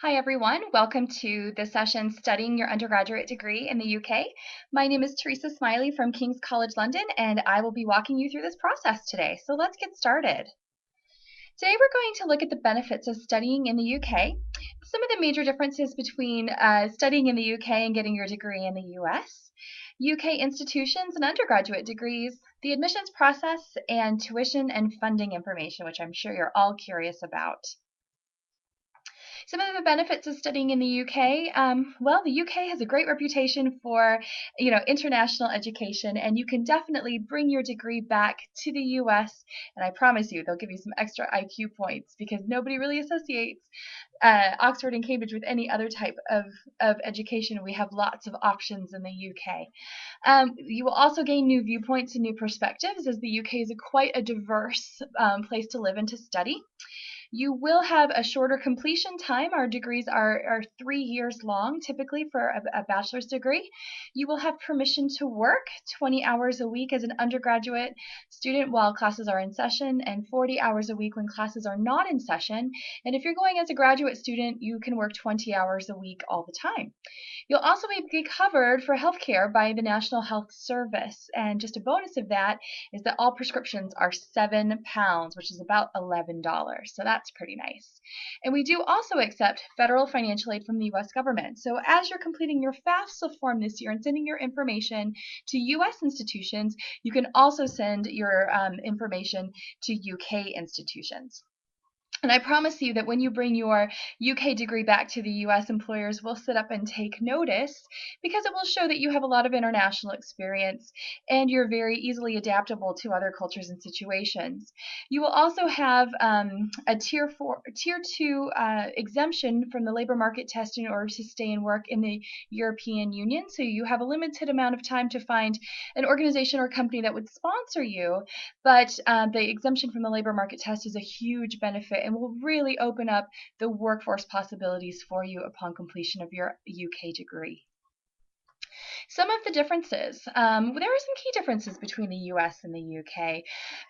Hi everyone, welcome to the session Studying Your Undergraduate Degree in the UK. My name is Teresa Smiley from King's College London and I will be walking you through this process today. So let's get started. Today we're going to look at the benefits of studying in the UK, some of the major differences between studying in the UK and getting your degree in the US, UK institutions and undergraduate degrees, the admissions process, and tuition and funding information, which I'm sure you're all curious about. Some of the benefits of studying in the UK, well, the UK has a great reputation for, international education, and you can definitely bring your degree back to the US, and I promise you, they'll give you some extra IQ points because nobody really associates Oxford and Cambridge with any other type of education. We have lots of options in the UK. You will also gain new viewpoints and new perspectives as the UK is quite a diverse place to live and to study. You will have a shorter completion time. Our degrees are 3 years long, typically for a bachelor's degree. You will have permission to work 20 hours a week as an undergraduate student while classes are in session and 40 hours a week when classes are not in session. And if you're going as a graduate student, you can work 20 hours a week all the time. You'll also be covered for healthcare by the National Health Service. And just a bonus of that is that all prescriptions are £7, which is about $11. So that's pretty nice. And we do also accept federal financial aid from the US government. So as you're completing your FAFSA form this year and sending your information to US institutions, you can also send your information to UK institutions. And I promise you that when you bring your UK degree back to the US, employers will sit up and take notice because it will show that you have a lot of international experience and you're very easily adaptable to other cultures and situations. You will also have a tier 2 exemption from the labor market test in order to stay and work in the European Union. So you have a limited amount of time to find an organization or company that would sponsor you, but the exemption from the labor market test is a huge benefit and will really open up the workforce possibilities for you upon completion of your UK degree. Some of the differences. There are some key differences between the US and the UK.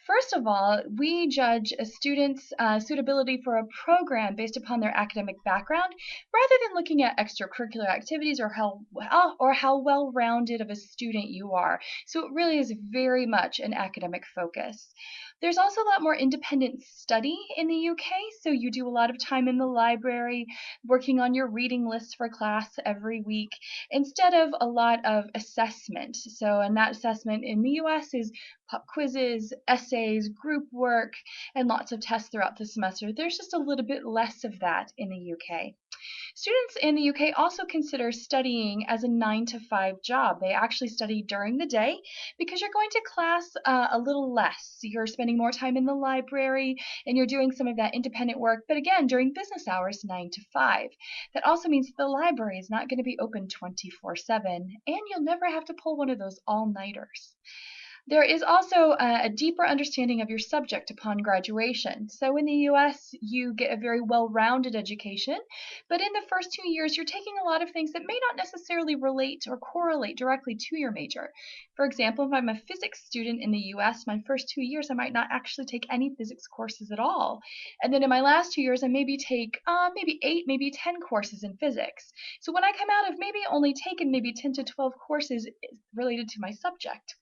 First of all, we judge a student's suitability for a program based upon their academic background rather than looking at extracurricular activities or how well-rounded of a student you are. So it really is very much an academic focus. There's also a lot more independent study in the UK, so you do a lot of time in the library, working on your reading list for class every week, instead of a lot of assessment. So, and that assessment in the US is pop quizzes, essays, group work, and lots of tests throughout the semester. There's just a little bit less of that in the UK. Students in the UK also consider studying as a 9 to 5 job. They actually study during the day because you're going to class a little less. You're spending more time in the library and you're doing some of that independent work, but again, during business hours, 9 to 5. That also means that the library is not going to be open 24/7 and you'll never have to pull one of those all-nighters. There is also a deeper understanding of your subject upon graduation. So in the US, you get a very well-rounded education, but in the first 2 years, you're taking a lot of things that may not necessarily relate or correlate directly to your major. For example, if I'm a physics student in the US, my first 2 years, I might not actually take any physics courses at all. And then in my last 2 years, I maybe take maybe 8, maybe 10 courses in physics. So when I come out, I've maybe only taken maybe 10 to 12 courses related to my subject.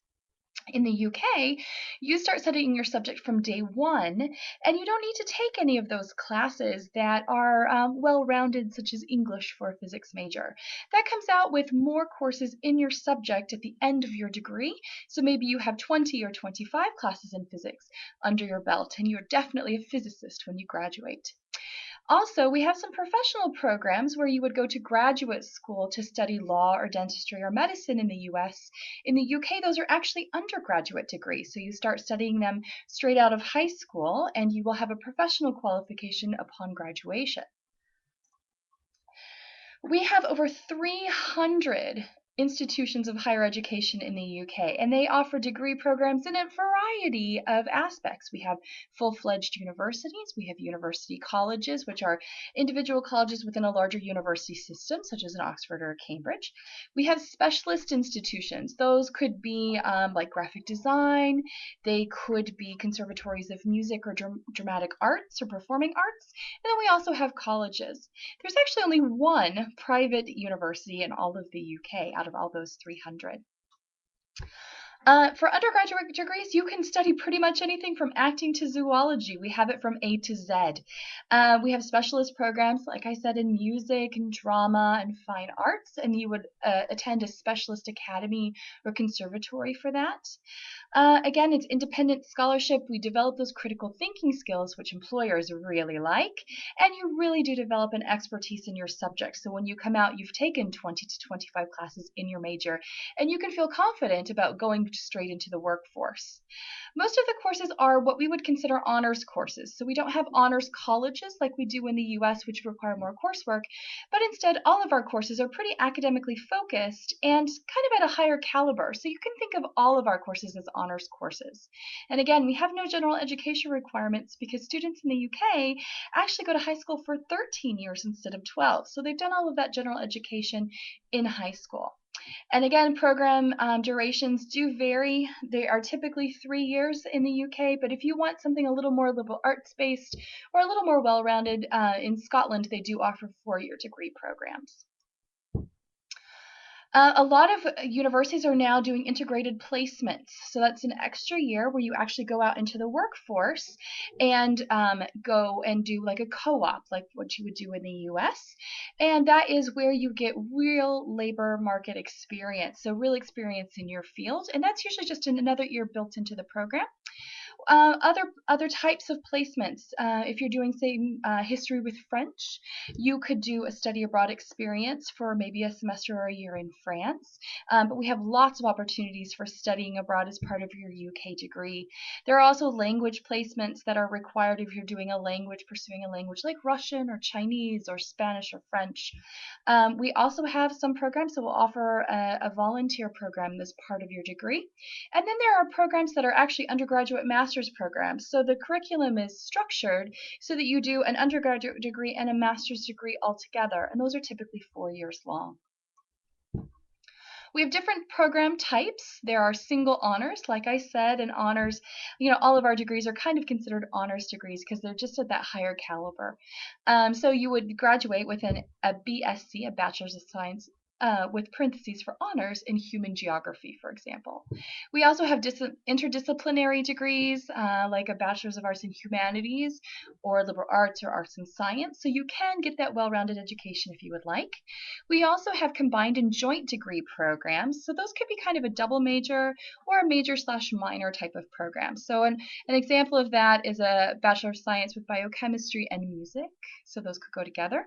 In the UK, you start studying your subject from day one, and you don't need to take any of those classes that are well-rounded, such as English for a physics major. That comes out with more courses in your subject at the end of your degree, so maybe you have 20 or 25 classes in physics under your belt, and you're definitely a physicist when you graduate. Also, we have some professional programs where you would go to graduate school to study law or dentistry or medicine in the US. In the UK, those are actually undergraduate degrees, so you start studying them straight out of high school and you will have a professional qualification upon graduation. We have over 300 institutions of higher education in the UK, and they offer degree programs in a variety of aspects. We have full-fledged universities, we have university colleges, which are individual colleges within a larger university system, such as in Oxford or Cambridge. We have specialist institutions. Those could be like graphic design, they could be conservatories of music or dramatic arts or performing arts, and then we also have colleges. There's actually only one private university in all of the UK out of all those 300. For undergraduate degrees, you can study pretty much anything from acting to zoology. We have it from A to Z. We have specialist programs, like I said, in music and drama and fine arts, and you would attend a specialist academy or conservatory for that. Again, it's independent scholarship. We develop those critical thinking skills, which employers really like, and you really do develop an expertise in your subject. So when you come out, you've taken 20 to 25 classes in your major, and you can feel confident about going straight into the workforce. Most of the courses are what we would consider honors courses. So we don't have honors colleges like we do in the US, which require more coursework, but instead all of our courses are pretty academically focused and kind of at a higher caliber. So you can think of all of our courses as honors courses. And again, we have no general education requirements because students in the UK actually go to high school for 13 years instead of 12. So they've done all of that general education in high school. And again, program durations do vary. They are typically 3 years in the UK, but if you want something a little more liberal arts based or a little more well-rounded, in Scotland they do offer 4-year degree programs. A lot of universities are now doing integrated placements. So that's an extra year where you actually go out into the workforce and go and do like a co-op, like what you would do in the US. And that is where you get real labor market experience. So real experience in your field. And that's usually just another year built into the program. Other types of placements. If you're doing, say, history with French, you could do a study abroad experience for maybe a semester or a year in France. But we have lots of opportunities for studying abroad as part of your UK degree. There are also language placements that are required if you're doing a language, pursuing a language like Russian or Chinese or Spanish or French. We also have some programs that will offer a volunteer program as part of your degree. And then there are programs that are actually undergraduate master's programs. So the curriculum is structured so that you do an undergraduate degree and a master's degree all together, and those are typically 4 years long. We have different program types. There are single honors, like I said, and honors, all of our degrees are kind of considered honors degrees because they're just at that higher caliber. So you would graduate with a BSc, a Bachelor's of Science, with parentheses for honors in human geography, for example. We also have interdisciplinary degrees, like a Bachelor's of Arts in Humanities or Liberal Arts or Arts and Science, so you can get that well-rounded education if you would like. We also have combined and joint degree programs, so those could be kind of a double major or a major/minor type of program. So an example of that is a Bachelor of Science with Biochemistry and Music, so those could go together.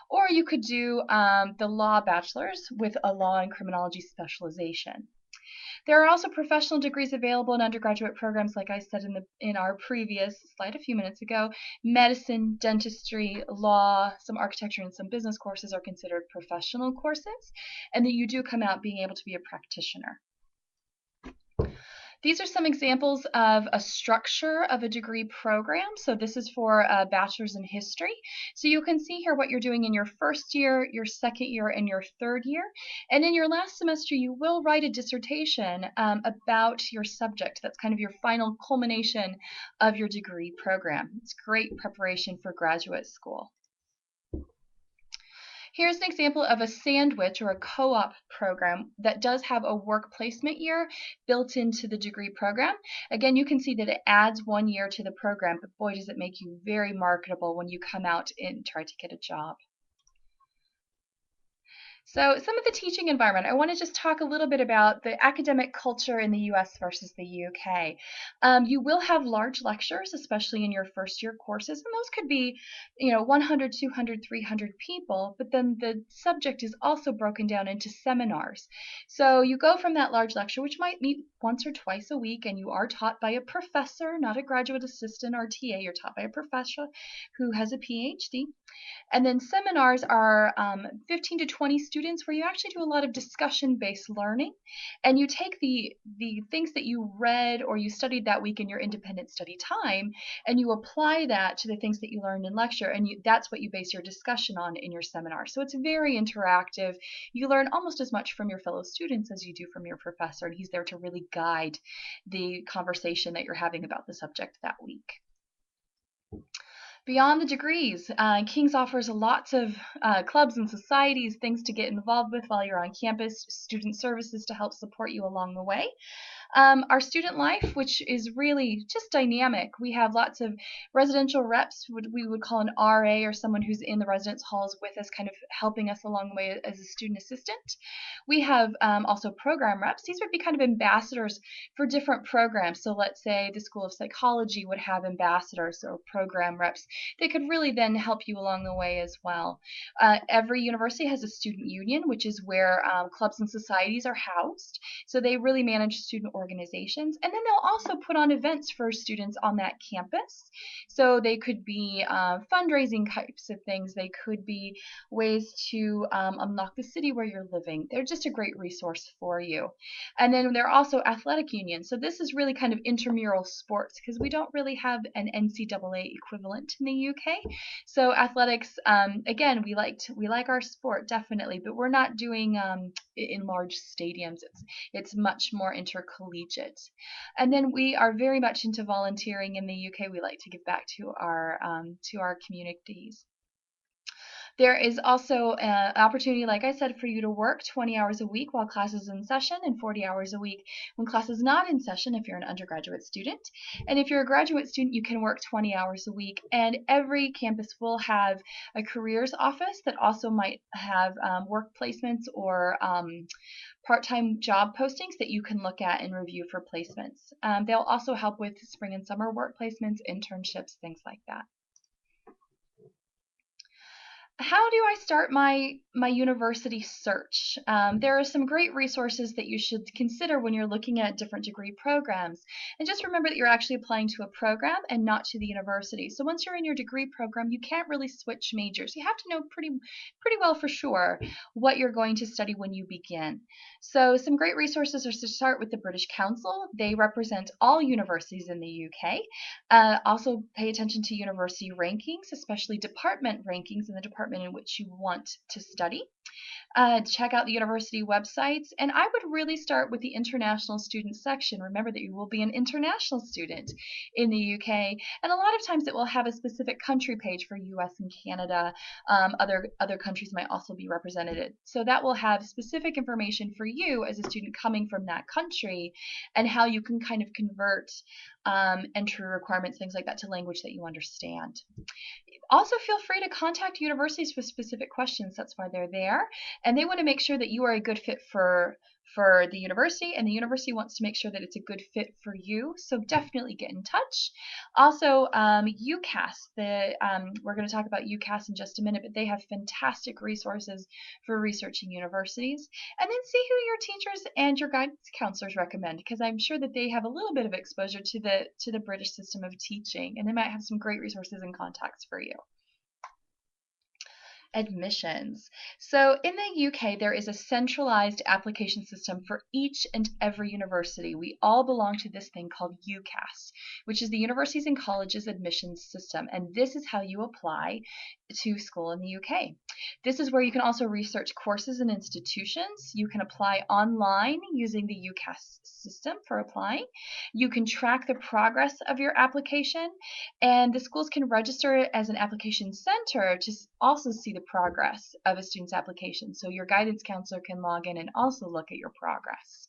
Or you could do the Law Bachelor's with a Law and Criminology specialization. There are also professional degrees available in undergraduate programs, like I said in our previous slide a few minutes ago. Medicine, dentistry, law, some architecture, and some business courses are considered professional courses, and that you do come out being able to be a practitioner. These are some examples of a structure of a degree program. So this is for a bachelor's in history. So you can see here what you're doing in your first year, your second year, and your third year. And in your last semester, you will write a dissertation about your subject. That's kind of your final culmination of your degree program. It's great preparation for graduate school. Here's an example of a sandwich or a co-op program that does have a work placement year built into the degree program. Again, you can see that it adds 1 year to the program, but boy, does it make you very marketable when you come out and try to get a job. So some of the teaching environment, I want to just talk a little bit about the academic culture in the US versus the UK. You will have large lectures, especially in your first year courses, and those could be, 100, 200, 300 people, but then the subject is also broken down into seminars. So you go from that large lecture, which might meet once or twice a week, and you are taught by a professor, not a graduate assistant or TA. You're taught by a professor who has a PhD. And then seminars are 15 to 20 students students where you actually do a lot of discussion-based learning, and you take the things that you read or you studied that week in your independent study time, and you apply that to the things that you learned in lecture, and that's what you base your discussion on in your seminar. So it's very interactive. You learn almost as much from your fellow students as you do from your professor, and he's there to really guide the conversation that you're having about the subject that week. Beyond the degrees, King's offers lots of clubs and societies, things to get involved with while you're on campus, student services to help support you along the way. Our student life, which is really just dynamic. We have lots of residential reps, we would call an RA, or someone who's in the residence halls with us, kind of helping us along the way as a student assistant. We have also program reps. These would be kind of ambassadors for different programs. So let's say the School of Psychology would have ambassadors or program reps. They could really then help you along the way as well. Every university has a student union, which is where clubs and societies are housed. So they really manage student organizations, and then they'll also put on events for students on that campus. So they could be fundraising types of things. They could be ways to unlock the city where you're living. They're just a great resource for you. And then there are also athletic unions. So this is really kind of intramural sports, because we don't really have an NCAA equivalent in the UK. So athletics, again, we like our sport definitely, but we're not doing in large stadiums. It's much more intercollegiate. And then we are very much into volunteering in the UK. We like to give back to our communities. There is also an opportunity, like I said, for you to work 20 hours a week while class is in session, and 40 hours a week when class is not in session if you're an undergraduate student. And if you're a graduate student, you can work 20 hours a week. And every campus will have a careers office that also might have work placements or part-time job postings that you can look at and review for placements. They'll also help with spring and summer work placements, internships, things like that. How do I start my university search? There are some great resources that you should consider when you're looking at different degree programs. And just remember that you're actually applying to a program and not to the university. So once you're in your degree program, you can't really switch majors. You have to know pretty well for sure what you're going to study when you begin. So some great resources are to start with the British Council. They represent all universities in the UK. Also pay attention to university rankings, especially department rankings in the department in which you want to study. Check out the university websites, and I would really start with the international student section. Remember that you will be an international student in the UK, and a lot of times it will have a specific country page for US and Canada. Other countries might also be represented. So that will have specific information for you as a student coming from that country, and how you can kind of convert entry requirements, things like that, to language that you understand. Also, feel free to contact universities with specific questions. That's why they're there. And they want to make sure that you are a good fit for the university, and the university wants to make sure that it's a good fit for you. So definitely get in touch. Also, Youcast, we're going to talk about Youcast in just a minute, but they have fantastic resources for researching universities. And then see who your teachers and your guidance counselors recommend, because I'm sure that they have a little bit of exposure to the British system of teaching, and they might have some great resources and contacts for you. Admissions. So in the UK, there is a centralized application system for each and every university. We all belong to this thing called Youcast, which is the Universities and Colleges admissions system. And this is how you apply to school in the UK. This is where you can also research courses and institutions. You can apply online using the Youcast system for applying. You can track the progress of your application, and the schools can register as an application center to also see the progress of a student's application. So your guidance counselor can log in and also look at your progress.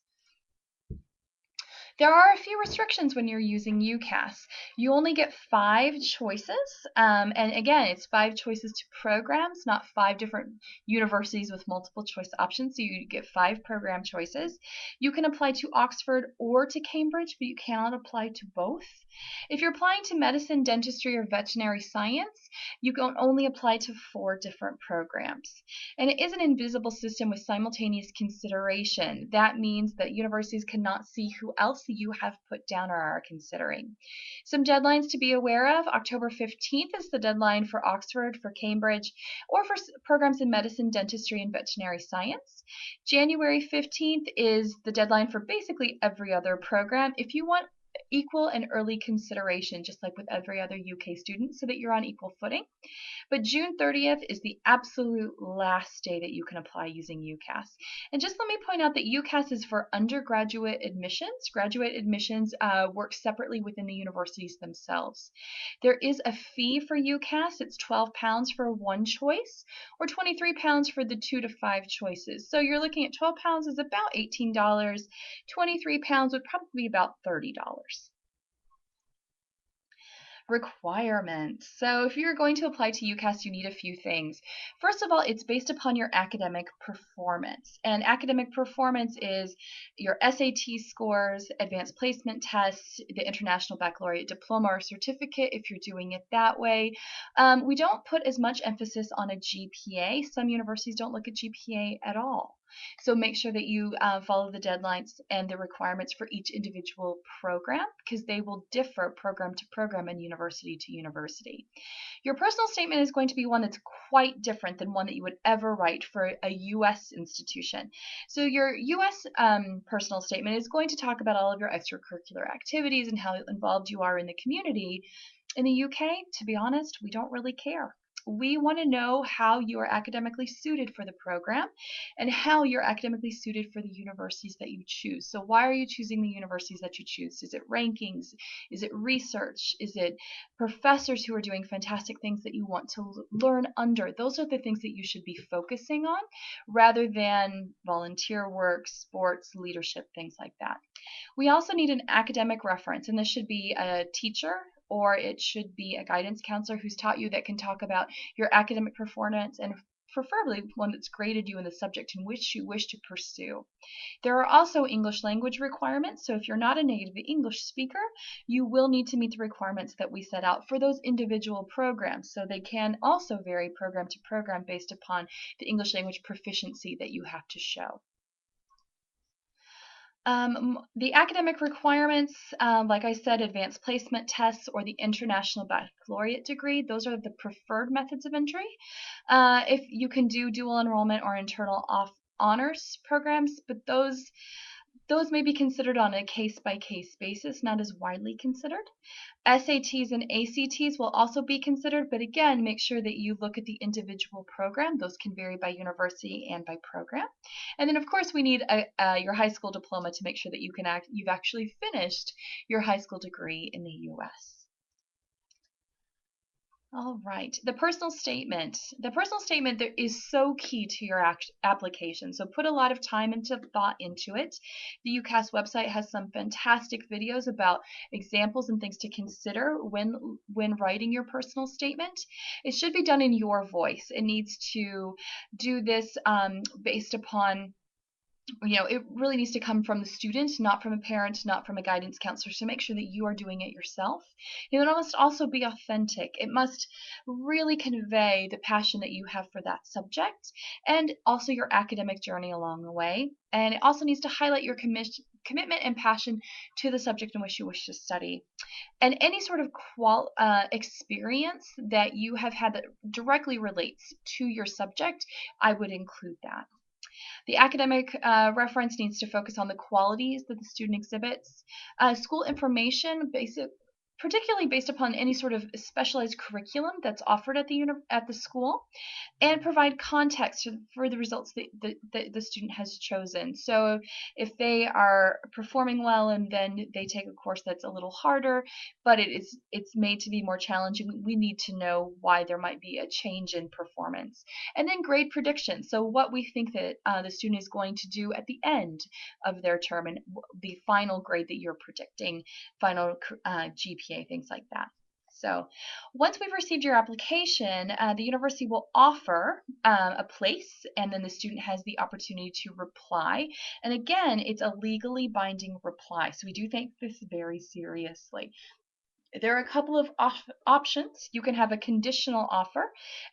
There are a few restrictions when you're using Youcast. You only get 5 choices, and again, it's 5 choices to programs, not 5 different universities with multiple choice options, so you get 5 program choices. You can apply to Oxford or to Cambridge, but you cannot apply to both. If you're applying to medicine, dentistry, or veterinary science, you can only apply to 4 different programs. And it is an invisible system with simultaneous consideration. That means that universities cannot see who else you have put down or are considering. Some deadlines to be aware of: October 15th is the deadline for Oxford, for Cambridge, or for programs in medicine, dentistry, and veterinary science. January 15th is the deadline for basically every other program if you want equal and early consideration, just like with every other UK student, so that you're on equal footing. But June 30th is the absolute last day that you can apply using Youcast. And just let me point out that Youcast is for undergraduate admissions. Graduate admissions work separately within the universities themselves. There is a fee for Youcast. It's £12 for one choice, or £23 for the 2 to 5 choices. So you're looking at £12 is about $18. £23 would probably be about $30. Requirements. So if you're going to apply to Youcast, you need a few things. First of all, it's based upon your academic performance. And academic performance is your SAT scores, advanced placement tests, the International Baccalaureate Diploma or certificate if you're doing it that way. We don't put as much emphasis on a GPA. Some universities don't look at GPA at all. So make sure that you follow the deadlines and the requirements for each individual program, because they will differ program to program and university to university. Your personal statement is going to be one that's quite different than one that you would ever write for a US institution. So your US personal statement is going to talk about all of your extracurricular activities and how involved you are in the community. In the UK, to be honest, we don't really care. We want to know how you are academically suited for the program and how you're academically suited for the universities that you choose. So why are you choosing the universities that you choose? Is it rankings? Is it research? Is it professors who are doing fantastic things that you want to learn under? Those are the things that you should be focusing on rather than volunteer work, sports, leadership, things like that. We also need an academic reference, and this should be a teacher or it should be a guidance counselor who's taught you, that can talk about your academic performance, and preferably one that's graded you in the subject in which you wish to pursue. There are also English language requirements, so if you're not a native English speaker, you will need to meet the requirements that we set out for those individual programs. So they can also vary program to program based upon the English language proficiency that you have to show. The academic requirements, like I said, advanced placement tests or the International Baccalaureate degree, those are the preferred methods of entry. If you can do dual enrollment or internal honors programs, but those may be considered on a case-by-case basis, not as widely considered. SATs and ACTs will also be considered, but again, make sure that you look at the individual program. Those can vary by university and by program. And then, of course, we need your high school diploma to make sure that you've actually finished your high school degree in the U.S. All right, the personal statement. The personal statement is so key to your application, so put a lot of time and thought into it. The Youcast website has some fantastic videos about examples and things to consider when writing your personal statement. It should be done in your voice. It needs to do this based upon, it really needs to come from the student, not from a parent, not from a guidance counselor. So make sure that you are doing it yourself. It must also be authentic. It must really convey the passion that you have for that subject and also your academic journey along the way. And it also needs to highlight your commitment and passion to the subject in which you wish to study. And any sort of experience that you have had that directly relates to your subject, I would include that. The academic reference needs to focus on the qualities that the student exhibits. School information, particularly based upon any sort of specialized curriculum that's offered at the school, and provide context for the results that the student has chosen. So if they are performing well and then they take a course that's a little harder, but it's made to be more challenging, we need to know why there might be a change in performance. And then grade prediction, so what we think that the student is going to do at the end of their term and the final grade that you're predicting, final GPA, things like that. So once we've received your application, the university will offer a place, and then the student has the opportunity to reply. And again, it's a legally binding reply. So we do take this very seriously. There are a couple of options. You can have a conditional offer,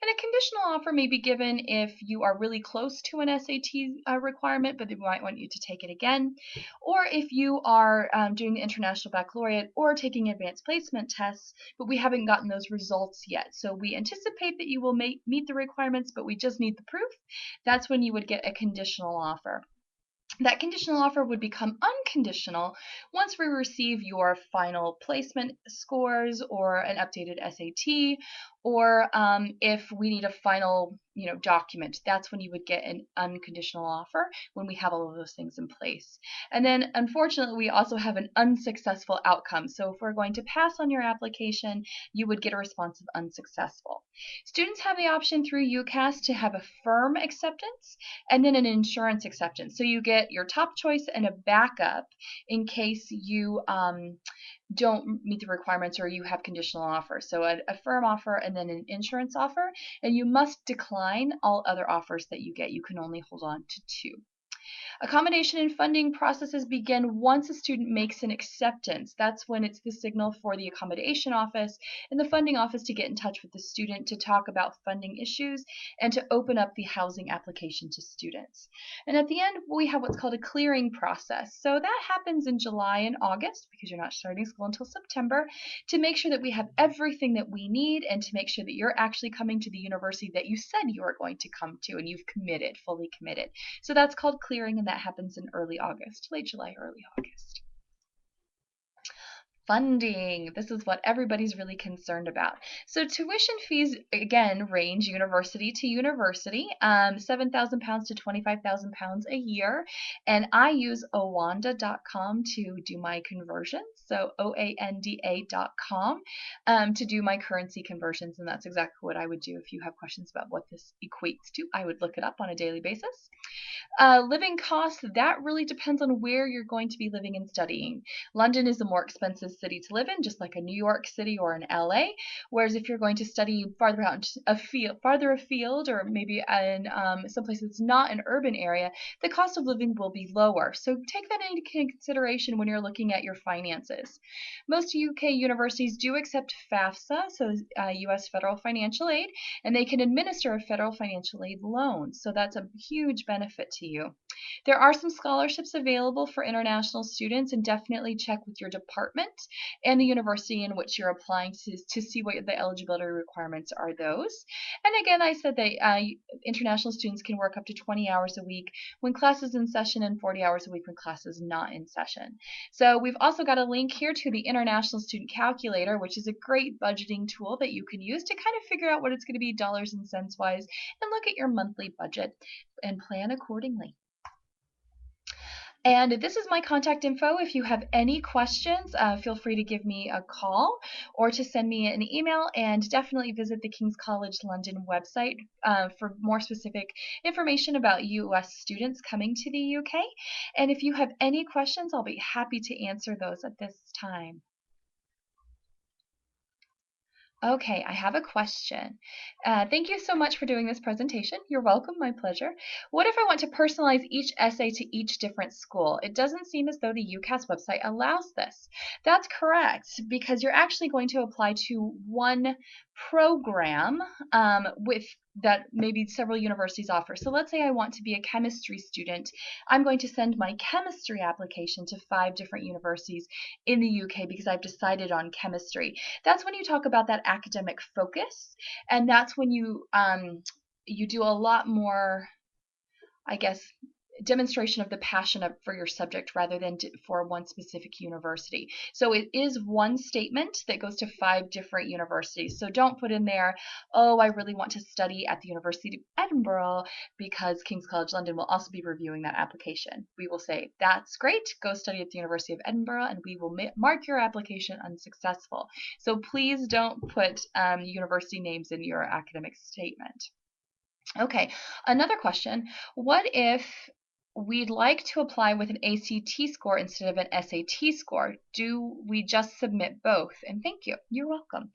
and a conditional offer may be given if you are really close to an SAT requirement, but they might want you to take it again, or if you are doing the International Baccalaureate or taking advanced placement tests, but we haven't gotten those results yet. So we anticipate that you will meet the requirements, but we just need the proof. That's when you would get a conditional offer. That conditional offer would become unconditional once we receive your final placement scores or an updated SAT, or if we need a final document. That's when you would get an unconditional offer, when we have all of those things in place. And then unfortunately we also have an unsuccessful outcome. So if we're going to pass on your application, you would get a response of unsuccessful. Students have the option through Youcast to have a firm acceptance and then an insurance acceptance. So you get your top choice and a backup in case you don't meet the requirements or you have conditional offers. So a firm offer and then an insurance offer, and you must decline all other offers that you get. You can only hold on to two. Accommodation and funding processes begin once a student makes an acceptance. That's when it's the signal for the accommodation office and the funding office to get in touch with the student to talk about funding issues and to open up the housing application to students. And at the end, we have what's called a clearing process. So that happens in July and August, because you're not starting school until September, to make sure that we have everything that we need and to make sure that you're actually coming to the university that you said you were going to come to and you've committed, fully committed. So that's called clearing, and that happens in early August, late July, early August. Funding. This is what everybody's really concerned about. So tuition fees, again, range university to university, £7,000 to £25,000 a year. And I use owanda.com to do my conversions. So oanda.com to do my currency conversions. And that's exactly what I would do if you have questions about what this equates to. I would look it up on a daily basis. Living costs, that really depends on where you're going to be living and studying. London is a more expensive city to live in, just like a New York City or an LA. Whereas if you're going to study farther afield, or maybe in someplace that's not an urban area, the cost of living will be lower. So take that into consideration when you're looking at your finances. Most UK universities do accept FAFSA, so US federal financial aid, and they can administer a federal financial aid loan. So that's a huge benefit to you. There are some scholarships available for international students, and definitely check with your department and the university in which you're applying to see what the eligibility requirements are those. And again, I said that international students can work up to 20 hours a week when class is in session and 40 hours a week when class is not in session. So we've also got a link here to the International Student Calculator, which is a great budgeting tool that you can use to kind of figure out what it's going to be dollars and cents wise and look at your monthly budget and plan accordingly. And this is my contact info. If you have any questions, feel free to give me a call or to send me an email, and definitely visit the King's College London website for more specific information about US students coming to the UK. And if you have any questions, I'll be happy to answer those at this time. Okay, I have a question. Thank you so much for doing this presentation. You're welcome, my pleasure. What if I want to personalize each essay to each different school? It doesn't seem as though the Youcast website allows this. That's correct, because you're actually going to apply to one program with that maybe several universities offer. So let's say I want to be a chemistry student. I'm going to send my chemistry application to 5 different universities in the UK because I've decided on chemistry. That's when you talk about that academic focus, and that's when you do a lot more, I guess, demonstration of the passion for your subject rather than for one specific university. So it is one statement that goes to 5 different universities. So don't put in there, oh, I really want to study at the University of Edinburgh, because King's College London will also be reviewing that application. We will say, that's great, go study at the University of Edinburgh, and we will mark your application unsuccessful. So please don't put university names in your academic statement. Okay, another question. What if we'd like to apply with an ACT score instead of an SAT score. Do we just submit both? And thank you. You're welcome.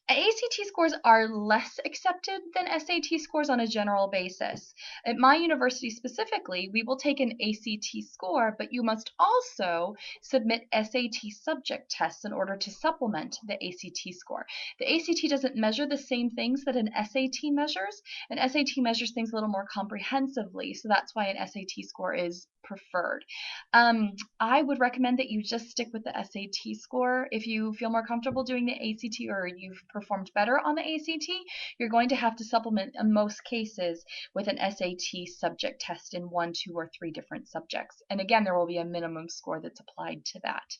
ACT scores are less accepted than SAT scores on a general basis. At my university specifically, we will take an ACT score, but you must also submit SAT subject tests in order to supplement the ACT score. The ACT doesn't measure the same things that an SAT measures. An SAT measures things a little more comprehensively, so that's why an SAT score is preferred. I would recommend that you just stick with the SAT score. If you feel more comfortable doing the ACT or you've performed better on the ACT, you're going to have to supplement in most cases with an SAT subject test in 1, 2, or 3 different subjects. And again, there will be a minimum score that's applied to that.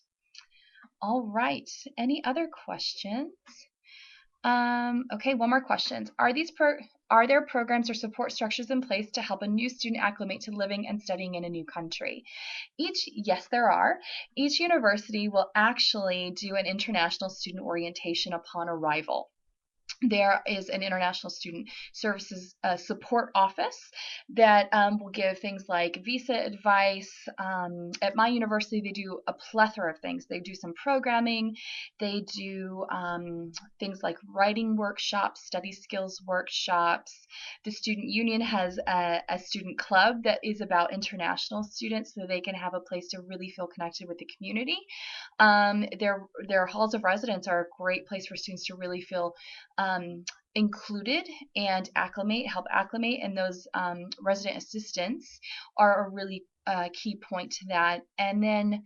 All right, any other questions? Okay, one more question. Are there programs or support structures in place to help a new student acclimate to living and studying in a new country? Yes, there are. Each university will actually do an international student orientation upon arrival. There is an international student services support office that will give things like visa advice. At my university, they do a plethora of things. They do some programming. They do things like writing workshops, study skills workshops. The student union has a student club that is about international students so they can have a place to really feel connected with the community. Their halls of residence are a great place for students to really feel included and help acclimate, and those resident assistants are a really key point to that. And then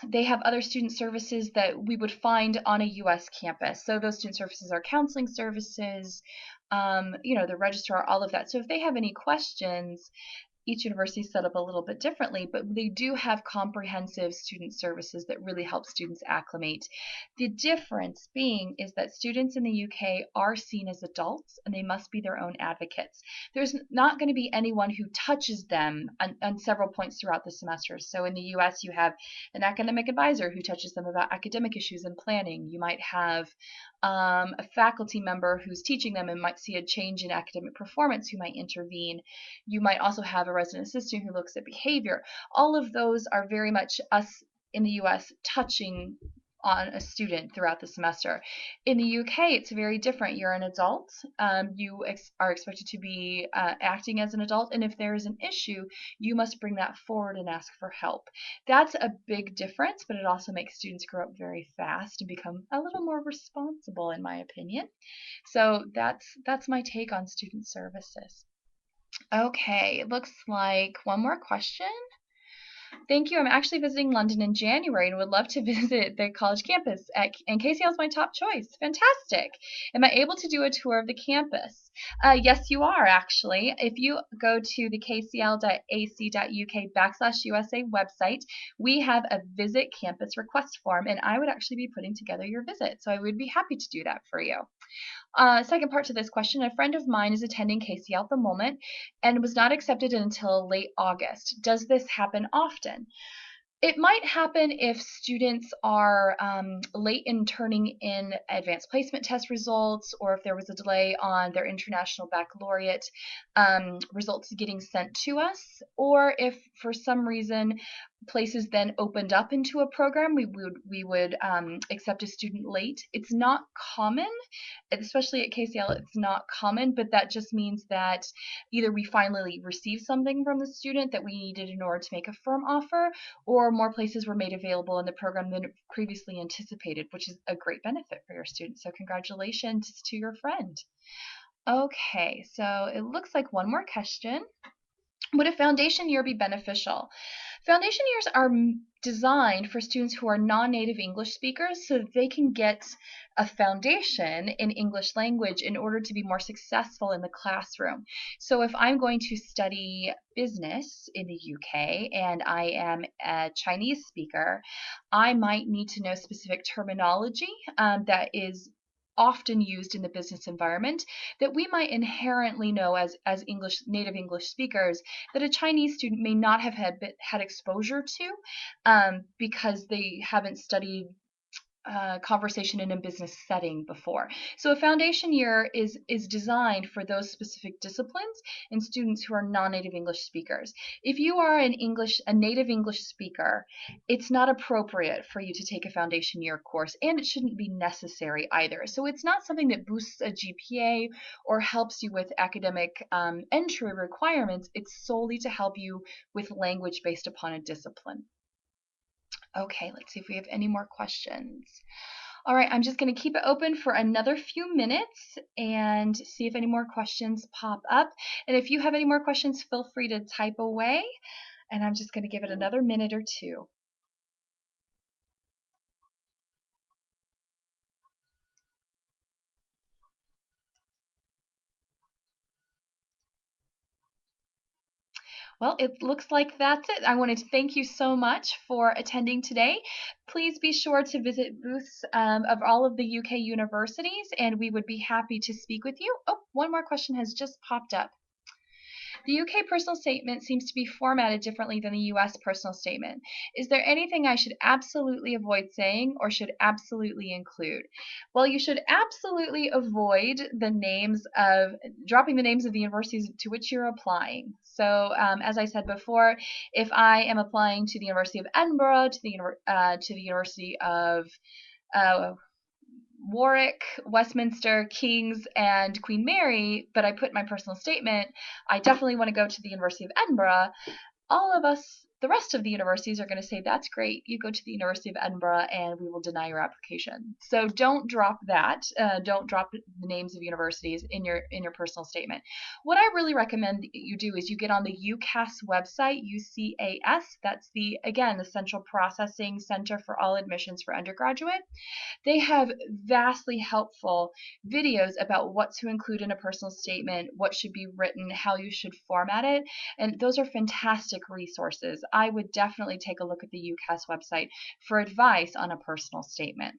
they have other student services that we would find on a US campus. So those student services are counseling services, the registrar, all of that. So if they have any questions, each university is set up a little bit differently, but they do have comprehensive student services that really help students acclimate. The difference being is that students in the UK are seen as adults and they must be their own advocates. There's not going to be anyone who touches them on several points throughout the semester. So in the US, you have an academic advisor who touches them about academic issues and planning. You might have a faculty member who's teaching them and might see a change in academic performance who might intervene. You might also have a resident assistant who looks at behavior. All of those are very much us in the US touching on a student throughout the semester. In the UK, it's very different. You're an adult. You are expected to be acting as an adult, and if there is an issue, you must bring that forward and ask for help. That's a big difference, but it also makes students grow up very fast and become a little more responsible, in my opinion. So that's my take on student services. Okay, it looks like one more question. Thank you. I'm actually visiting London in January and would love to visit the college campus, and KCL is my top choice. Fantastic. Am I able to do a tour of the campus? Yes, you are actually. If you go to the kcl.ac.uk/USA website, we have a visit campus request form, and I would actually be putting together your visit. So I would be happy to do that for you. Second part to this question, a friend of mine is attending KCL at the moment and was not accepted until late August. Does this happen often? It might happen if students are late in turning in advanced placement test results, or if there was a delay on their international baccalaureate results getting sent to us, or if for some reason places then opened up into a program, we would accept a student late. It's not common, especially at KCL, it's not common, but that just means that either we finally received something from the student that we needed in order to make a firm offer, or more places were made available in the program than previously anticipated, which is a great benefit for your students. So congratulations to your friend. Okay, so it looks like one more question. Would a foundation year be beneficial? Foundation years are designed for students who are non-native English speakers so that they can get a foundation in English language in order to be more successful in the classroom. So if I'm going to study business in the UK and I am a Chinese speaker, I might need to know specific terminology that is often used in the business environment that we might inherently know as native English speakers that a Chinese student may not have had exposure to because they haven't studied conversation in a business setting before. So a foundation year is designed for those specific disciplines and students who are non-native English speakers. If you are a native English speaker, it's not appropriate for you to take a foundation year course, and it shouldn't be necessary either. So it's not something that boosts a GPA or helps you with academic entry requirements. It's solely to help you with language based upon a discipline. Okay, let's see if we have any more questions. All right, I'm just going to keep it open for another few minutes and see if any more questions pop up. And if you have any more questions, feel free to type away. And I'm just going to give it another minute or two. Well, it looks like that's it. I wanted to thank you so much for attending today. Please be sure to visit booths of all of the UK universities, and we would be happy to speak with you. Oh, one more question has just popped up. The UK personal statement seems to be formatted differently than the US personal statement. Is there anything I should absolutely avoid saying or should absolutely include? Well, you should absolutely avoid dropping the names of the universities to which you're applying. So, as I said before, if I am applying to the University of Edinburgh, to the University of uh, Warwick, Westminster, King's, and Queen Mary, but I put in my personal statement, I definitely want to go to the University of Edinburgh. All of us, the rest of the universities, are going to say, that's great, you go to the University of Edinburgh, and we will deny your application. So don't drop that. Don't drop the names of universities in your personal statement. What I really recommend that you do is you get on the Youcast website, UCAS. That's the Central Processing Center for All Admissions for Undergraduate. They have vastly helpful videos about what to include in a personal statement, what should be written, how you should format it, and those are fantastic resources. I would definitely take a look at the UCAS website for advice on a personal statement.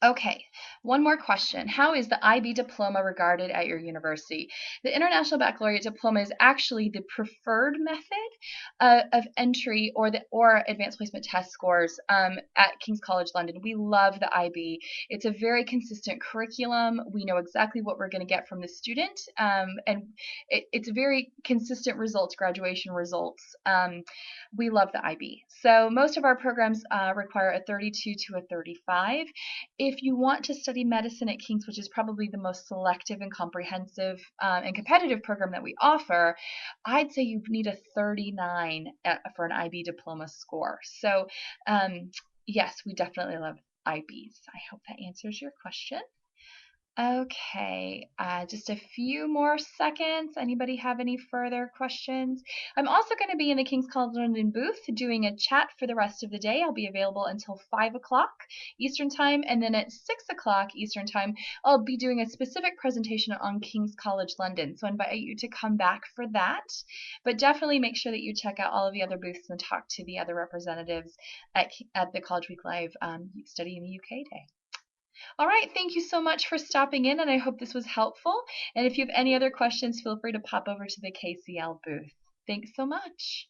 Okay, one more question. How is the IB diploma regarded at your university? The International Baccalaureate Diploma is actually the preferred method of entry or advanced placement test scores at King's College London. We love the IB. It's a very consistent curriculum. We know exactly what we're going to get from the student, and it's very consistent results, graduation results. We love the IB. So most of our programs require a 32 to a 35. If you want to study medicine at King's, which is probably the most selective and comprehensive and competitive program that we offer, I'd say you need a 39 for an IB diploma score. So yes, we definitely love IBs. I hope that answers your question. Okay, just a few more seconds. Anybody have any further questions? I'm also going to be in the King's College London booth doing a chat for the rest of the day. I'll be available until 5 o'clock Eastern Time, and then at 6 o'clock Eastern Time, I'll be doing a specific presentation on King's College London. So I invite you to come back for that. But definitely make sure that you check out all of the other booths and talk to the other representatives at the College Week Live Study in the UK Day. All right, thank you so much for stopping in, and I hope this was helpful. And if you have any other questions, feel free to pop over to the KCL booth. Thanks so much.